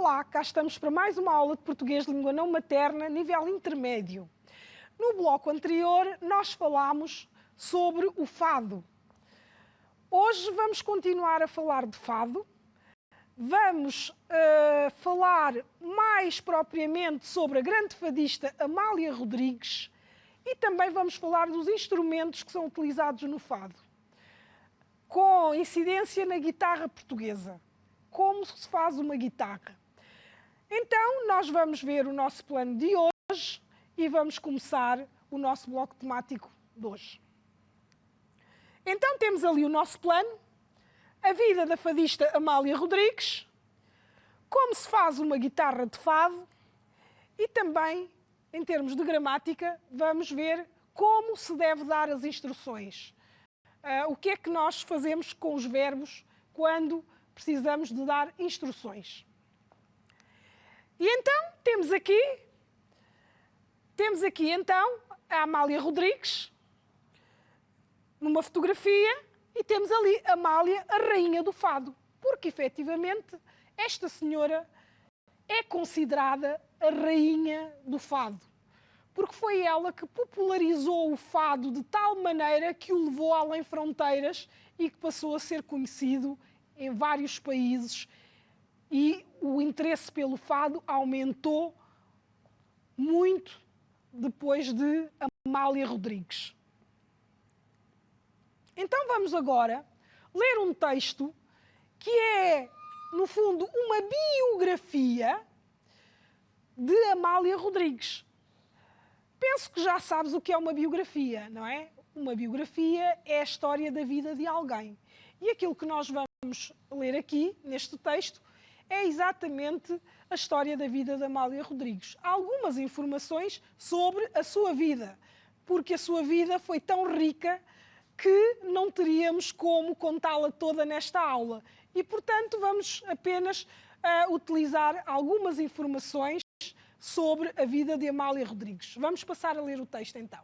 Olá, cá estamos para mais uma aula de português de língua não materna, nível intermédio. No bloco anterior, nós falámos sobre o fado. Hoje vamos continuar a falar de fado. Vamos falar mais propriamente sobre a grande fadista Amália Rodrigues e também vamos falar dos instrumentos que são utilizados no fado, com incidência na guitarra portuguesa. Como se faz uma guitarra. Então, nós vamos ver o nosso plano de hoje e vamos começar o nosso bloco temático de hoje. Então, temos ali o nosso plano, a vida da fadista Amália Rodrigues, como se faz uma guitarra de fado e também, em termos de gramática, vamos ver como se deve dar as instruções. O que é que nós fazemos com os verbos quando precisamos de dar instruções. E então, temos aqui então a Amália Rodrigues, numa fotografia, e temos ali a Amália, a rainha do fado, porque efetivamente esta senhora é considerada a rainha do fado, porque foi ela que popularizou o fado de tal maneira que o levou além fronteiras e que passou a ser conhecido em vários países e o interesse pelo fado aumentou muito depois de Amália Rodrigues. Então vamos agora ler um texto que é, no fundo, uma biografia de Amália Rodrigues. Penso que já sabes o que é uma biografia, não é? Uma biografia é a história da vida de alguém. E aquilo que nós vamos ler aqui, neste texto, é exatamente a história da vida de Amália Rodrigues. Há algumas informações sobre a sua vida, porque a sua vida foi tão rica que não teríamos como contá-la toda nesta aula. E, portanto, vamos apenas utilizar algumas informações sobre a vida de Amália Rodrigues. Vamos passar a ler o texto, então.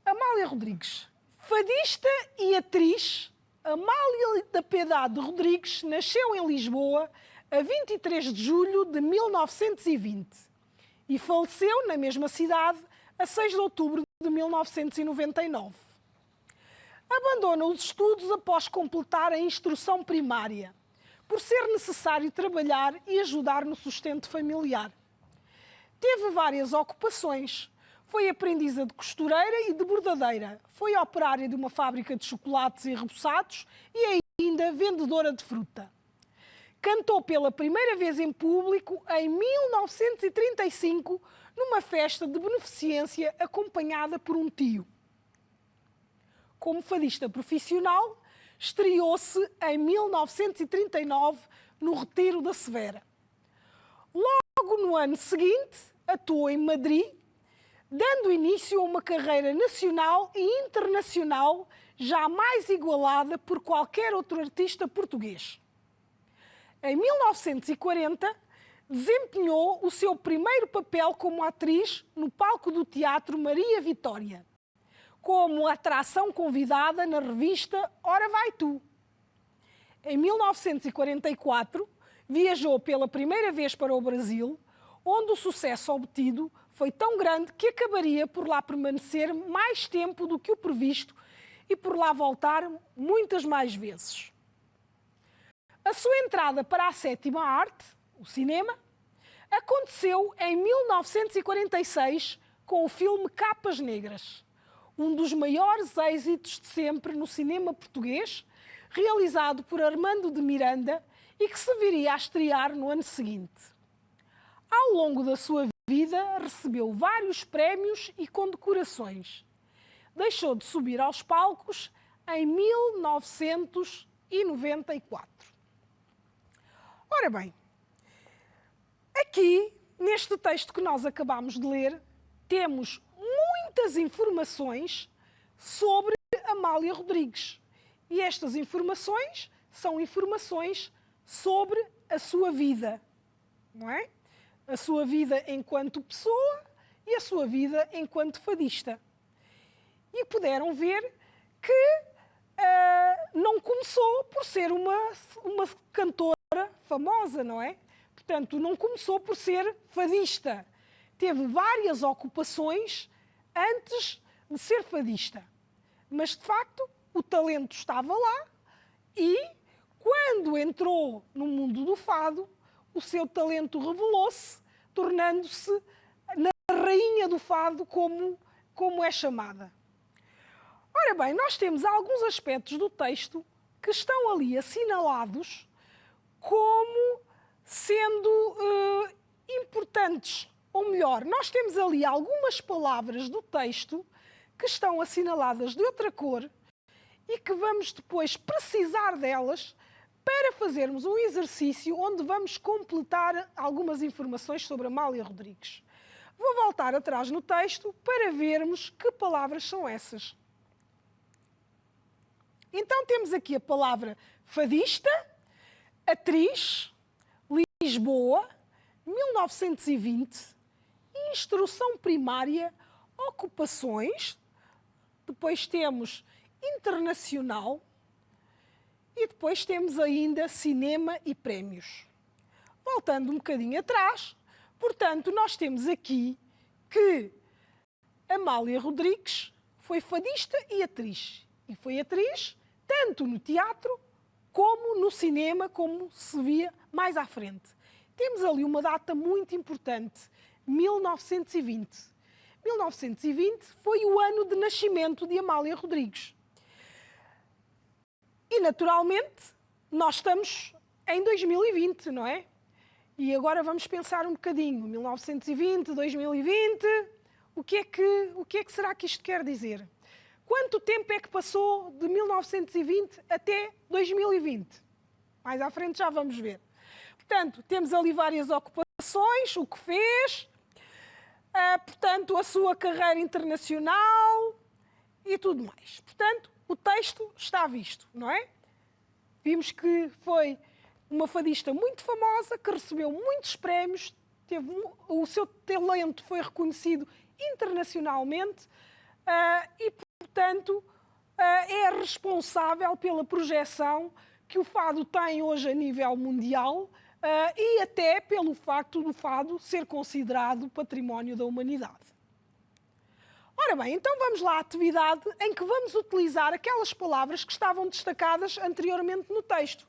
Amália Rodrigues. Fadista e atriz, Amália da Piedade Rodrigues nasceu em Lisboa a 23 de julho de 1920 e faleceu na mesma cidade a 6 de outubro de 1999. Abandona os estudos após completar a instrução primária, por ser necessário trabalhar e ajudar no sustento familiar. Teve várias ocupações. Foi aprendiza de costureira e de bordadeira. Foi operária de uma fábrica de chocolates e reboçados e ainda vendedora de fruta. Cantou pela primeira vez em público em 1935 numa festa de beneficência acompanhada por um tio. Como fadista profissional, estreou-se em 1939 no Retiro da Severa. Logo no ano seguinte, atuou em Madrid, dando início a uma carreira nacional e internacional jamais igualada por qualquer outro artista português. Em 1940, desempenhou o seu primeiro papel como atriz no palco do Teatro Maria Vitória, como atração convidada na revista Ora Vai Tu. Em 1944, viajou pela primeira vez para o Brasil, onde o sucesso obtido foi tão grande que acabaria por lá permanecer mais tempo do que o previsto e por lá voltar muitas mais vezes. A sua entrada para a sétima arte, o cinema, aconteceu em 1946 com o filme Capas Negras, um dos maiores êxitos de sempre no cinema português, realizado por Armando de Miranda e que se viria a estrear no ano seguinte. Ao longo da sua vida, recebeu vários prémios e condecorações. Deixou de subir aos palcos em 1994. Ora bem, aqui, neste texto que nós acabamos de ler, temos muitas informações sobre Amália Rodrigues. E estas informações são informações sobre a sua vida, não é? A sua vida enquanto pessoa e a sua vida enquanto fadista. E puderam ver que não começou por ser uma cantora cantora famosa, não é? Portanto, não começou por ser fadista. Teve várias ocupações antes de ser fadista. Mas, de facto, o talento estava lá e, quando entrou no mundo do fado, o seu talento revelou-se, tornando-se na rainha do fado, como é chamada. Ora bem, nós temos alguns aspectos do texto que estão ali assinalados como sendo importantes. Ou melhor, nós temos ali algumas palavras do texto que estão assinaladas de outra cor e que vamos depois precisar delas para fazermos um exercício onde vamos completar algumas informações sobre Amália Rodrigues. Vou voltar atrás no texto para vermos que palavras são essas. Então temos aqui a palavra fadista, atriz, Lisboa, 1920, instrução primária, ocupações, depois temos internacional e depois temos ainda cinema e prémios. Voltando um bocadinho atrás, portanto, nós temos aqui que Amália Rodrigues foi fadista e atriz. E foi atriz tanto no teatro como no cinema, como se via mais à frente. Temos ali uma data muito importante, 1920. 1920 foi o ano de nascimento de Amália Rodrigues. E, naturalmente, nós estamos em 2020, não é? E agora vamos pensar um bocadinho. 1920, 2020, o que é que será que isto quer dizer? Quanto tempo é que passou de 1920 até 2020? Mais à frente já vamos ver. Portanto, temos ali várias ocupações, o que fez, portanto, a sua carreira internacional e tudo mais. Portanto, o texto está visto, não é? Vimos que foi uma fadista muito famosa, que recebeu muitos prémios, o seu talento foi reconhecido internacionalmente e, portanto, é responsável pela projeção que o fado tem hoje a nível mundial e até pelo facto do fado ser considerado património da humanidade. Ora bem, então vamos lá à atividade em que vamos utilizar aquelas palavras que estavam destacadas anteriormente no texto.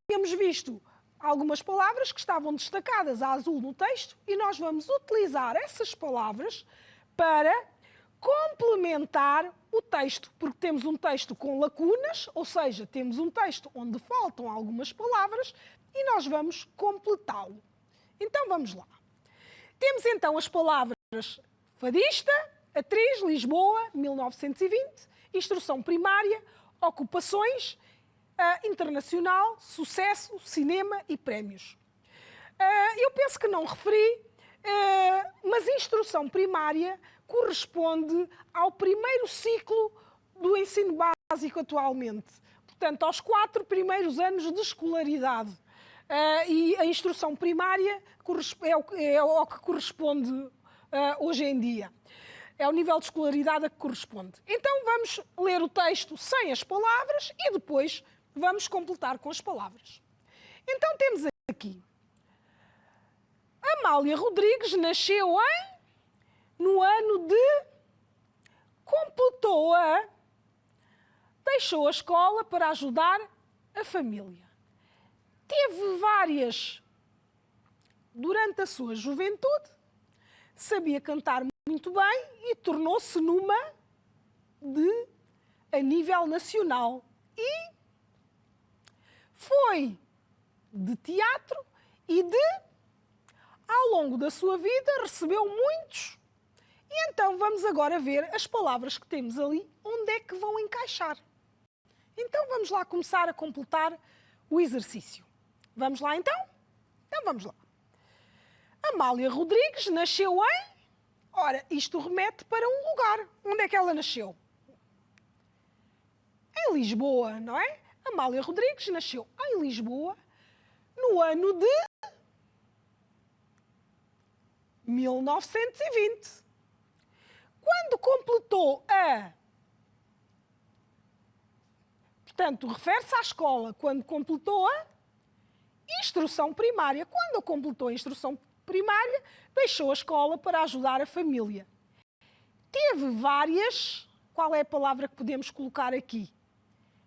Tínhamos visto algumas palavras que estavam destacadas a azul no texto e nós vamos utilizar essas palavras para complementar o texto, porque temos um texto com lacunas, ou seja, temos um texto onde faltam algumas palavras e nós vamos completá-lo. Então vamos lá. Temos então as palavras fadista, atriz, Lisboa, 1920, instrução primária, ocupações, internacional, sucesso, cinema e prémios. Eu penso que não referi, mas instrução primária corresponde ao primeiro ciclo do ensino básico atualmente. Portanto, aos 4 primeiros anos de escolaridade. E a instrução primária é ao que corresponde hoje em dia. É o nível de escolaridade a que corresponde. Então, vamos ler o texto sem as palavras e depois vamos completar com as palavras. Então, temos aqui. Amália Rodrigues nasceu no ano de... deixou a escola para ajudar a família. Teve várias... Durante a sua juventude, sabia cantar muito bem e tornou-se numa a nível nacional. E foi de teatro e ao longo da sua vida, recebeu muitos. E então vamos agora ver as palavras que temos ali, onde é que vão encaixar. Então vamos lá começar a completar o exercício. Vamos lá então? Então vamos lá. Amália Rodrigues nasceu em... Ora, isto remete para um lugar. Onde é que ela nasceu? Em Lisboa, não é? Amália Rodrigues nasceu em Lisboa no ano de 1920. Quando completou Portanto, refere-se à escola. Quando completou instrução primária. Quando completou a instrução primária, deixou a escola para ajudar a família. Teve várias... Qual é a palavra que podemos colocar aqui?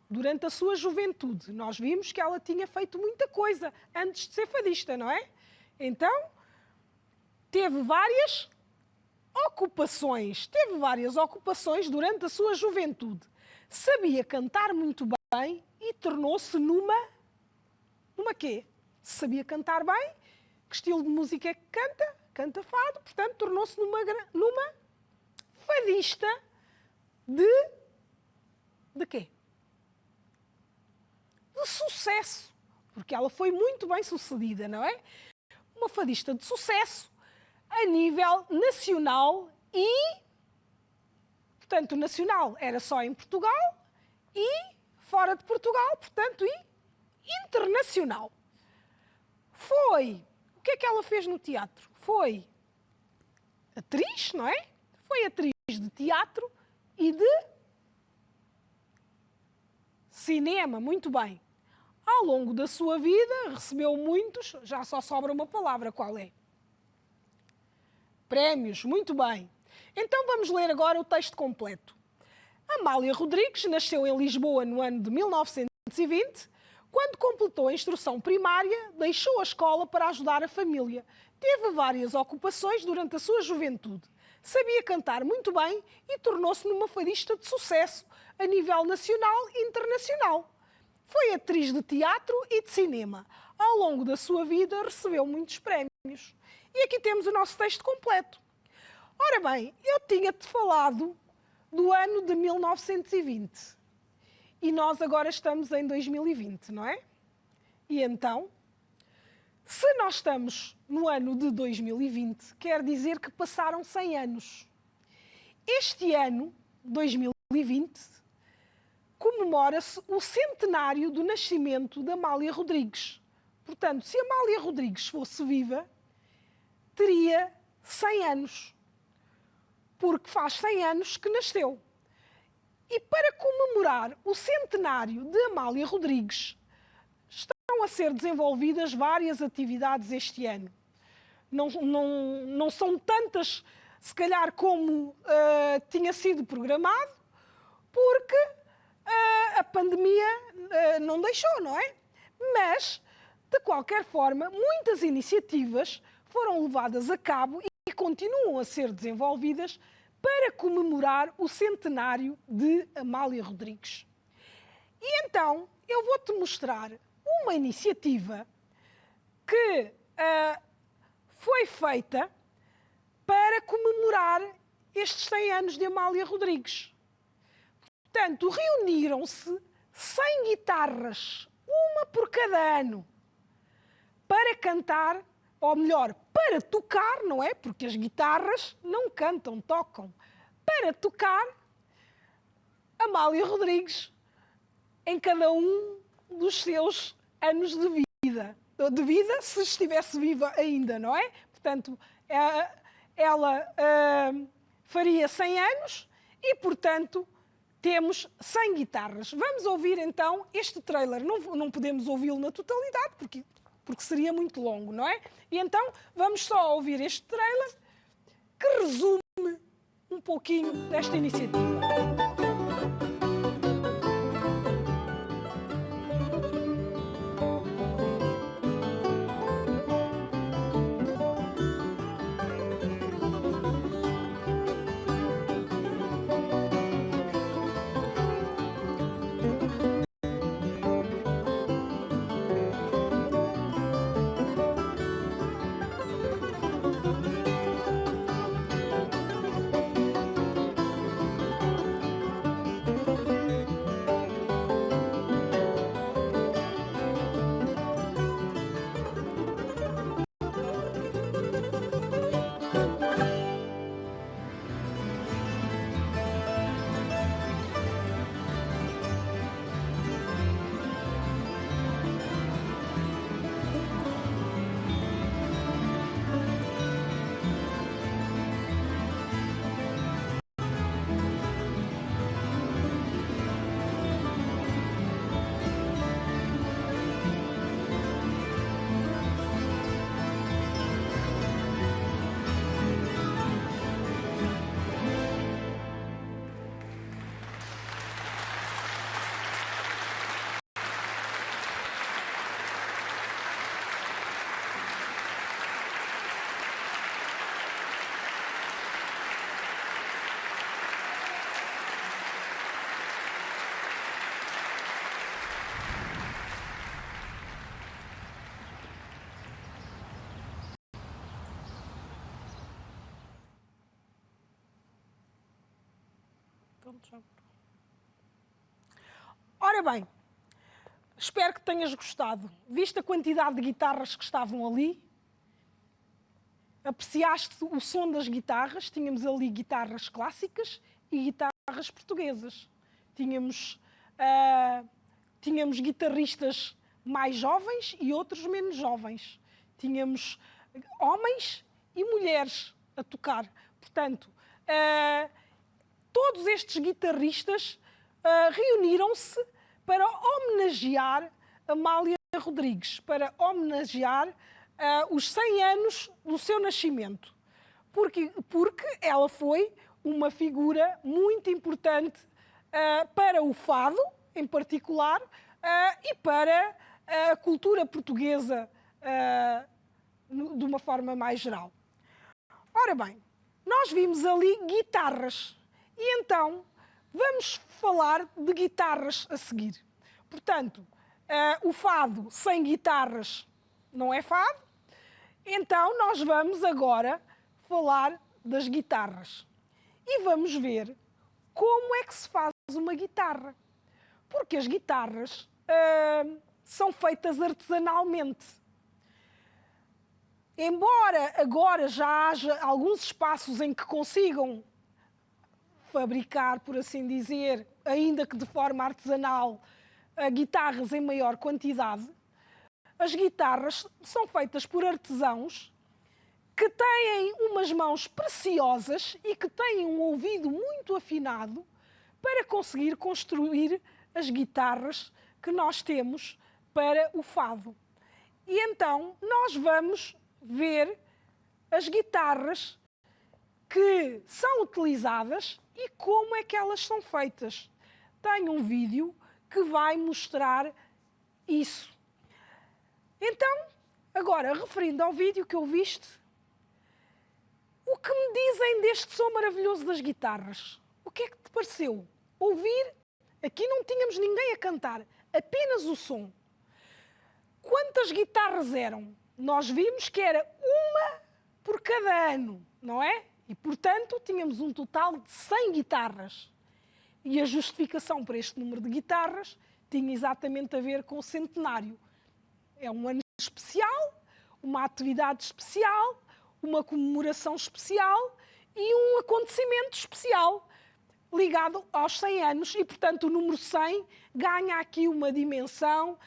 Durante a sua juventude. Nós vimos que ela tinha feito muita coisa antes de ser fadista, não é? Então, teve várias ocupações. Teve várias ocupações durante a sua juventude. Sabia cantar muito bem e tornou-se numa... Numa quê? Sabia cantar bem. Que estilo de música é que canta? Canta fado. Portanto, tornou-se numa fadista de quê? De sucesso. Porque ela foi muito bem sucedida, não é? Uma fadista de sucesso a nível nacional e, portanto, nacional era só em Portugal e fora de Portugal, portanto, e internacional. Foi... O que é que ela fez no teatro? Foi atriz, não é? Foi atriz de teatro e de cinema, muito bem. Ao longo da sua vida, recebeu muitos, já só sobra uma palavra, qual é? Prémios, muito bem. Então vamos ler agora o texto completo. Amália Rodrigues nasceu em Lisboa no ano de 1920. Quando completou a instrução primária, deixou a escola para ajudar a família. Teve várias ocupações durante a sua juventude. Sabia cantar muito bem e tornou-se numa fadista de sucesso a nível nacional e internacional. Foi atriz de teatro e de cinema. Ao longo da sua vida recebeu muitos prémios. E aqui temos o nosso texto completo. Ora bem, eu tinha-te falado do ano de 1920. E nós agora estamos em 2020, não é? E então, se nós estamos no ano de 2020, quer dizer que passaram 100 anos. Este ano, 2020, comemora-se o centenário do nascimento de Amália Rodrigues. Portanto, se Amália Rodrigues fosse viva, teria 100 anos, porque faz 100 anos que nasceu. E para comemorar o centenário de Amália Rodrigues, estão a ser desenvolvidas várias atividades este ano. Não são tantas, se calhar, como tinha sido programado, porque a pandemia não deixou, não é? Mas, de qualquer forma, muitas iniciativas foram levadas a cabo e continuam a ser desenvolvidas para comemorar o centenário de Amália Rodrigues. E então, eu vou-te mostrar uma iniciativa que foi feita para comemorar estes 100 anos de Amália Rodrigues. Portanto, reuniram-se 100 guitarras, uma por cada ano, para cantar, ou melhor, para tocar, não é? Porque as guitarras não cantam, tocam. Para tocar Amália Rodrigues em cada um dos seus anos de vida. De vida, se estivesse viva ainda, não é? Portanto, ela faria 100 anos e, portanto, temos 100 guitarras. Vamos ouvir, então, este trailer. Não podemos ouvi-lo na totalidade, porque seria muito longo, não é? E então vamos só ouvir este trailer que resume um pouquinho desta iniciativa. Ora bem, espero que tenhas gostado. Viste a quantidade de guitarras que estavam ali? Apreciaste o som das guitarras? Tínhamos ali guitarras clássicas e guitarras portuguesas. Tínhamos guitarristas mais jovens e outros menos jovens. Tínhamos homens e mulheres a tocar. Portanto, todos estes guitarristas reuniram-se para homenagear Amália Rodrigues, para homenagear os 100 anos do seu nascimento. Porque ela foi uma figura muito importante para o fado, em particular, e para a cultura portuguesa de uma forma mais geral. Ora bem, nós vimos ali guitarras e então vamos falar de guitarras a seguir. Portanto, o fado sem guitarras não é fado, então nós vamos agora falar das guitarras e vamos ver como é que se faz uma guitarra. Porque as guitarras são feitas artesanalmente. Embora agora já haja alguns espaços em que consigam fabricar, por assim dizer, ainda que de forma artesanal, guitarras em maior quantidade, as guitarras são feitas por artesãos que têm umas mãos preciosas e que têm um ouvido muito afinado para conseguir construir as guitarras que nós temos para o fado. E então nós vamos ver as guitarras que são utilizadas e como é que elas são feitas. Tenho um vídeo que vai mostrar isso. Então, agora, referindo ao vídeo que ouviste, o que me dizem deste som maravilhoso das guitarras? O que é que te pareceu? Ouvir, aqui não tínhamos ninguém a cantar, apenas o som. Quantas guitarras eram? Nós vimos que era uma por cada ano, não é? E, portanto, tínhamos um total de 100 guitarras. E a justificação para este número de guitarras tinha exatamente a ver com o centenário. É um ano especial, uma atividade especial, uma comemoração especial e um acontecimento especial ligado aos 100 anos e, portanto, o número 100 ganha aqui uma dimensão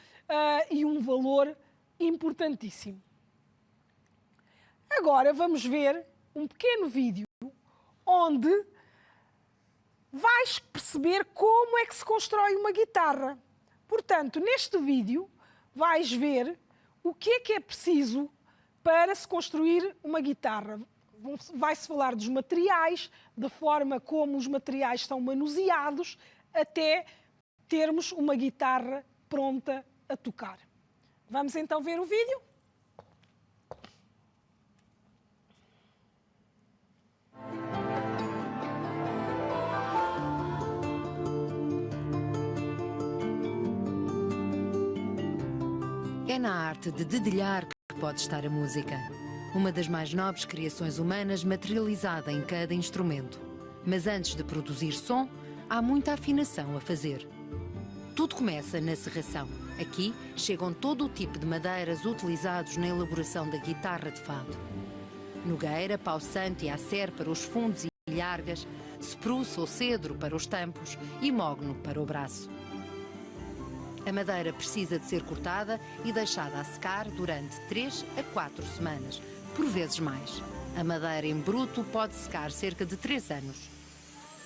e um valor importantíssimo. Agora vamos ver um pequeno vídeo onde vais perceber como é que se constrói uma guitarra. Portanto, neste vídeo vais ver o que é preciso para se construir uma guitarra. Vai-se falar dos materiais, da forma como os materiais são manuseados, até termos uma guitarra pronta a tocar. Vamos então ver o vídeo? É na arte de dedilhar que pode estar a música. Uma das mais nobres criações humanas materializada em cada instrumento. Mas antes de produzir som, há muita afinação a fazer. Tudo começa na serração. Aqui chegam todo o tipo de madeiras utilizados na elaboração da guitarra de fado. Nogueira, pau santo e acer para os fundos e lhargas, spruce ou cedro para os tampos e mogno para o braço. A madeira precisa de ser cortada e deixada a secar durante 3 a 4 semanas, por vezes mais. A madeira em bruto pode secar cerca de 3 anos.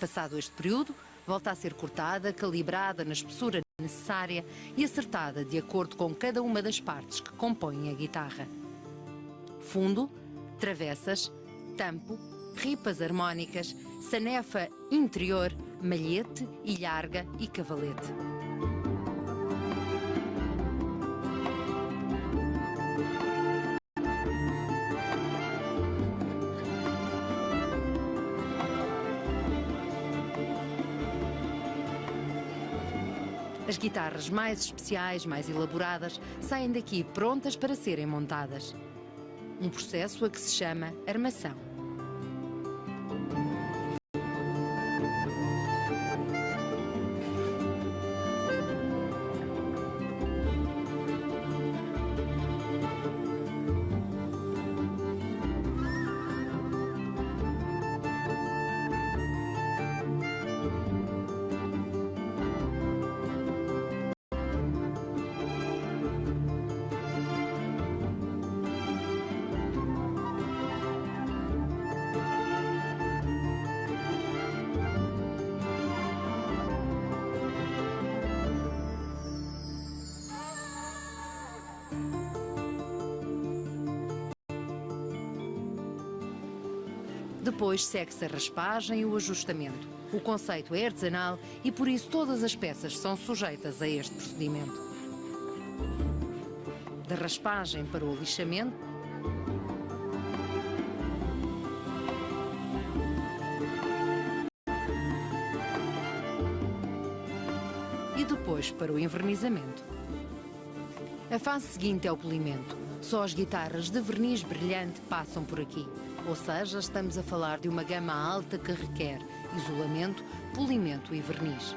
Passado este período, volta a ser cortada, calibrada na espessura necessária e acertada de acordo com cada uma das partes que compõem a guitarra. Fundo, travessas, tampo, ripas harmónicas, sanefa interior, malhete, ilharga e cavalete. As guitarras mais especiais, mais elaboradas, saem daqui prontas para serem montadas. Um processo a que se chama armação. Depois segue-se a raspagem e o ajustamento. O conceito é artesanal e por isso todas as peças são sujeitas a este procedimento. Da raspagem para o lixamento, e depois para o envernizamento. A fase seguinte é o polimento. Só as guitarras de verniz brilhante passam por aqui. Ou seja, estamos a falar de uma gama alta que requer isolamento, polimento e verniz.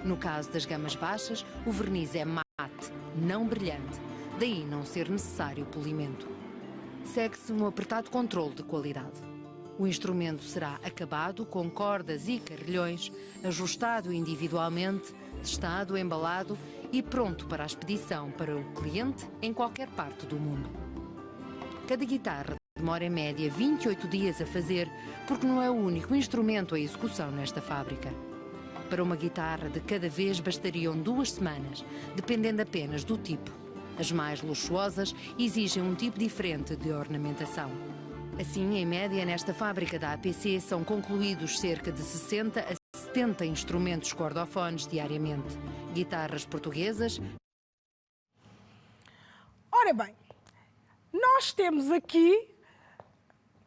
No caso das gamas baixas, o verniz é mate, não brilhante, daí não ser necessário polimento. Segue-se um apertado controle de qualidade. O instrumento será acabado com cordas e carrilhões, ajustado individualmente, testado, embalado e pronto para a expedição para o cliente em qualquer parte do mundo. Cada guitarra demora em média 28 dias a fazer, porque não é o único instrumento em execução nesta fábrica. Para uma guitarra de cada vez bastariam 2 semanas, dependendo apenas do tipo. As mais luxuosas exigem um tipo diferente de ornamentação. Assim, em média, nesta fábrica da APC são concluídos cerca de 60 a 70 instrumentos cordofones diariamente. Guitarras portuguesas. Ora bem, nós temos aqui,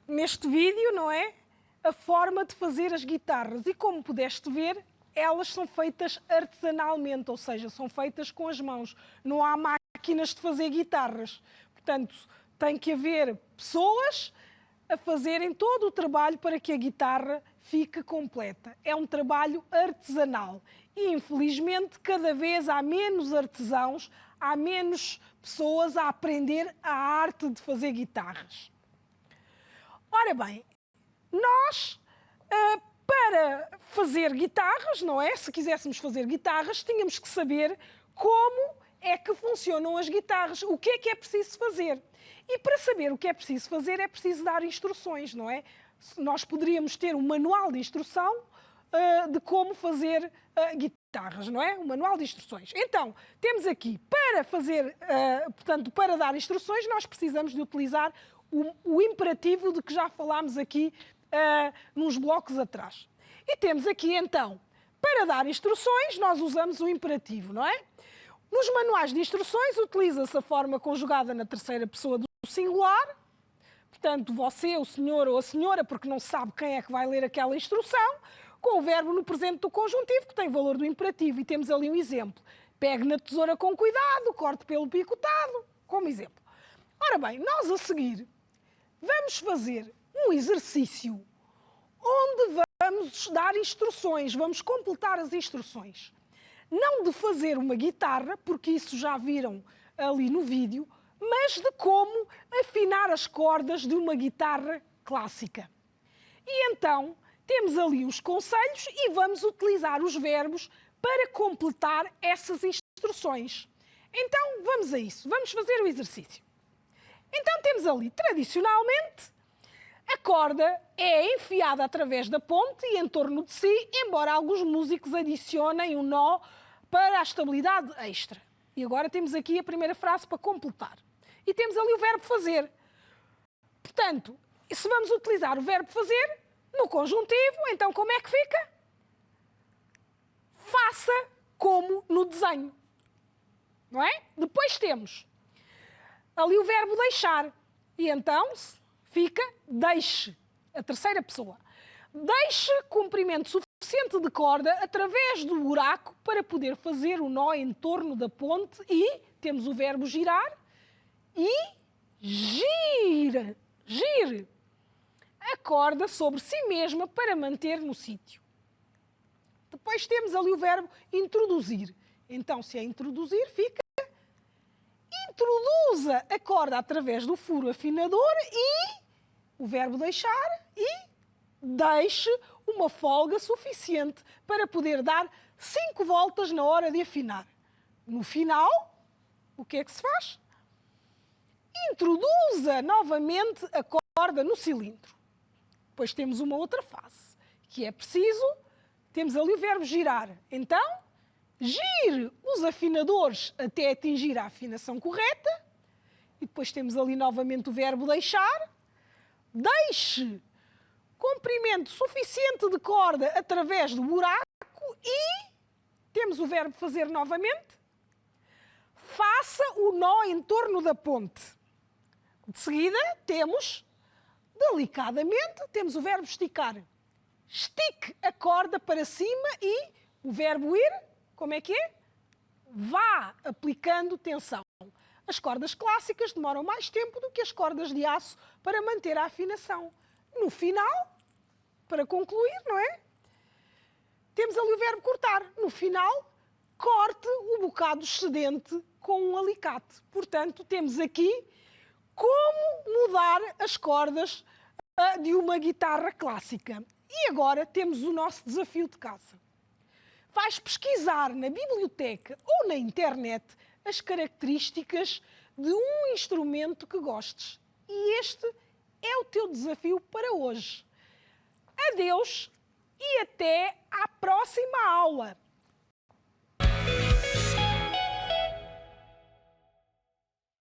neste vídeo, não é? A forma de fazer as guitarras. E como pudeste ver, elas são feitas artesanalmente, ou seja, são feitas com as mãos. Não há máquinas de fazer guitarras. Portanto, tem que haver pessoas a fazerem todo o trabalho para que a guitarra fique completa. É um trabalho artesanal. E, infelizmente, cada vez há menos artesãos, há menos pessoas a aprender a arte de fazer guitarras. Ora bem, nós, para fazer guitarras, não é? Se quiséssemos fazer guitarras, tínhamos que saber como é que funcionam as guitarras, o que é preciso fazer. E para saber o que é preciso fazer, é preciso dar instruções, não é? Nós poderíamos ter um manual de instrução de como fazer guitarras, não é? Um manual de instruções. Então, temos aqui, para fazer, portanto, para dar instruções, nós precisamos de utilizar o imperativo de que já falámos aqui nos blocos atrás. E temos aqui, então, para dar instruções, nós usamos o imperativo, não é? Nos manuais de instruções, utiliza-se a forma conjugada na terceira pessoa do singular. Portanto, você, o senhor ou a senhora, porque não sabe quem é que vai ler aquela instrução, com o verbo no presente do conjuntivo, que tem valor do imperativo. E temos ali um exemplo. Pegue na tesoura com cuidado, corte pelo picotado, como exemplo. Ora bem, nós a seguir vamos fazer um exercício onde vamos dar instruções, vamos completar as instruções. Não de fazer uma guitarra, porque isso já viram ali no vídeo, mas de como afinar as cordas de uma guitarra clássica. E então, temos ali os conselhos e vamos utilizar os verbos para completar essas instruções. Então, vamos a isso. Vamos fazer o exercício. Então, temos ali, tradicionalmente, a corda é enfiada através da ponte e em torno de si, embora alguns músicos adicionem um nó para a estabilidade extra. E agora temos aqui a primeira frase para completar. E temos ali o verbo fazer. Portanto, se vamos utilizar o verbo fazer no conjuntivo, então como é que fica? Faça como no desenho. Não é? Depois temos ali o verbo deixar. E então fica deixe, a terceira pessoa. Deixe comprimento suficiente de corda através do buraco para poder fazer o nó em torno da ponte e temos o verbo girar e gire a corda sobre si mesma para manter no sítio. Depois temos ali o verbo introduzir. Então, se é introduzir, fica introduza a corda através do furo afinador e o verbo deixar e deixe uma folga suficiente para poder dar 5 voltas na hora de afinar. No final, o que é que se faz? Introduza novamente a corda no cilindro. Depois temos uma outra fase, que é preciso, temos ali o verbo girar. Então, gire os afinadores até atingir a afinação correta. E depois temos ali novamente o verbo deixar. Deixe comprimento suficiente de corda através do buraco e temos o verbo fazer novamente. Faça o nó em torno da ponte. De seguida, temos, delicadamente, temos o verbo esticar. Estique a corda para cima e o verbo ir, como é que é? Vá aplicando tensão. As cordas clássicas demoram mais tempo do que as cordas de aço para manter a afinação. No final, para concluir, não é? Temos ali o verbo cortar. No final, corte o bocado excedente com um alicate. Portanto, temos aqui como mudar as cordas de uma guitarra clássica. E agora temos o nosso desafio de casa. Vais pesquisar na biblioteca ou na internet as características de um instrumento que gostes. E este é o teu desafio para hoje. Adeus e até à próxima aula!